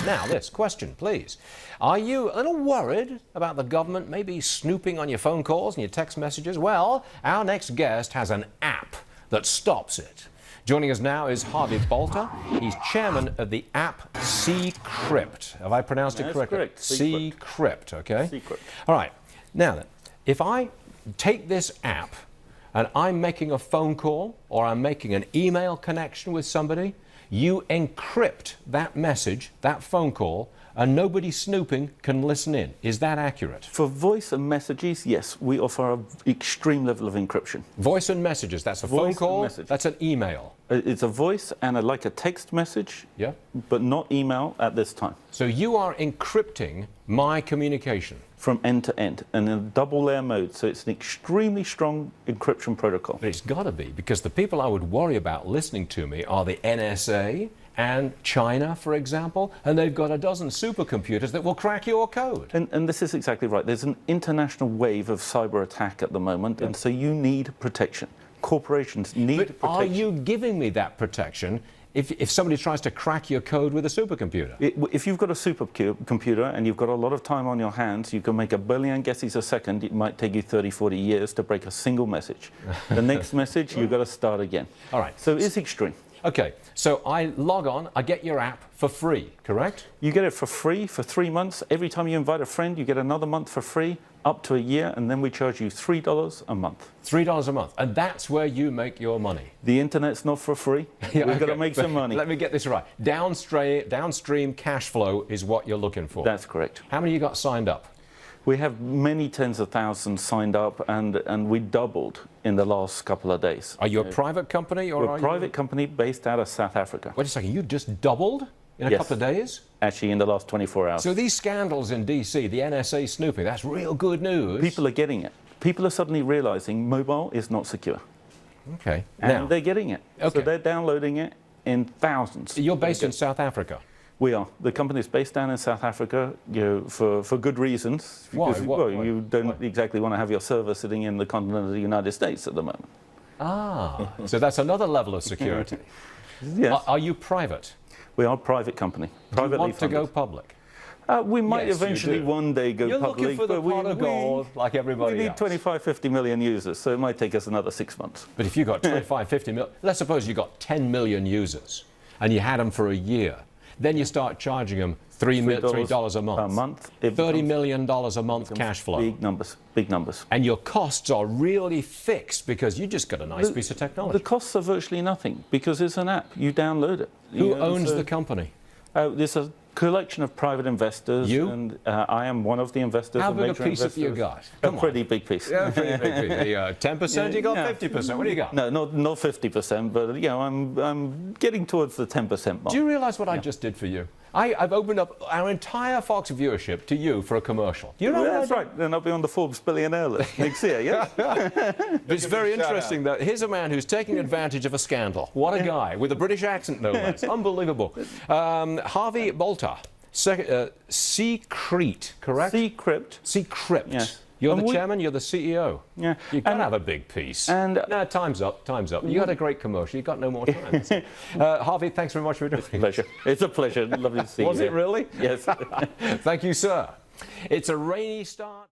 Now, this question, please. Are you a little worried about the government maybe snooping on your phone calls and your text messages? Well, our next guest has an app that stops it. Joining us now is Harvey Bolter. He's chairman of the app Seecrypt. Have I pronounced it correctly? Correct. Seecrypt, okay? Seecrypt. All right. Now then, if I take this app and I'm making a phone call or I'm making an email connection with somebody, you encrypt that message, that phone call, and nobody snooping can listen in. Is that accurate? For voice and messages, yes, we offer an extreme level of encryption. Voice and messages, that's a phone call, that's an email. It's a voice and like a text message, Yeah. but not email at this time. So you are encrypting my communication. From end to end, and in a double layer mode, so it's an extremely strong encryption protocol. But it's got to be, because the people I would worry about listening to me are the NSA and China, for example, and they've got a dozen supercomputers that will crack your code. And this is exactly right. There's an international wave of cyber attack at the moment, and so you need protection. Corporations need protection. But are you giving me that protection if somebody tries to crack your code with a supercomputer? If you've got a supercomputer and you've got a lot of time on your hands, you can make a billion guesses a second. It might take you 30, 40 years to break a single message. The next message, you've got to start again. All right. So it's extreme. Okay, so I log on, I get your app for free, correct? You get it for free for 3 months. Every time you invite a friend, you get another month for free, up to a year, and then we charge you $3 a month. $3 a month, and that's where you make your money. The internet's not for free. Yeah, We've got to make some money. Let me get this right. Downstream cash flow is what you're looking for. That's correct. How many you got signed up? We have many tens of thousands signed up, and we doubled in the last couple of days. Are you a private company? Or We're a private company based out of South Africa. Wait a second, you just doubled in a couple of days? Actually, in the last 24 hours. So these scandals in DC, the NSA snooping, that's real good news. People are getting it. People are suddenly realizing mobile is not secure. Okay. And now, they're getting it. Okay. So they're downloading it in thousands. You're based in South Africa? We are. The company is based down in South Africa, for good reasons. Why? Because, you don't exactly want to have your server sitting in the continent of the United States at the moment. Ah, so that's another level of security. Yes. Are you private? We are a private company. Do you want to funded. go public? We might Yes, eventually one day go You're public. looking for the pot of gold like everybody We need else. 25, 50 million users, so it might take us another 6 months. But if you got 25, 50 million, let's suppose you got 10 million users and you had them for a year, then you start charging them $3 a month. A month. $30 million a month cash flow. Big numbers, big numbers. And your costs are really fixed because you just got a nice piece of technology. The costs are virtually nothing because it's an app. You download it. Who owns the company? There's a collection of private investors. You? And I am one of the investors. How a big a major piece have you investors. got? A pretty big piece. Yeah, pretty big piece. 10%, you got Yeah. 50%. What do you got? No, not 50%, but I'm getting towards the 10% mark. Do you realize what I just did for you? I've opened up our entire Fox viewership to you for a commercial. Do you know That's right. Then I'll be on the Forbes billionaire list next year, yeah? It's very interesting that here's a man who's taking advantage of a scandal. What a guy, with a British accent no less. Unbelievable. Harvey Bolter, Seecrypt, correct? Seecrypt. Seecrypt. Yes. You're the chairman, you're the CEO. Yeah. You've got to have a big piece. No, time's up, time's up. You got a great commercial, you've got no more time. Harvey, thanks very much for doing it. Pleasure. It's a pleasure. Lovely to see you. Was it really? Yes. Thank you, sir. It's a rainy start.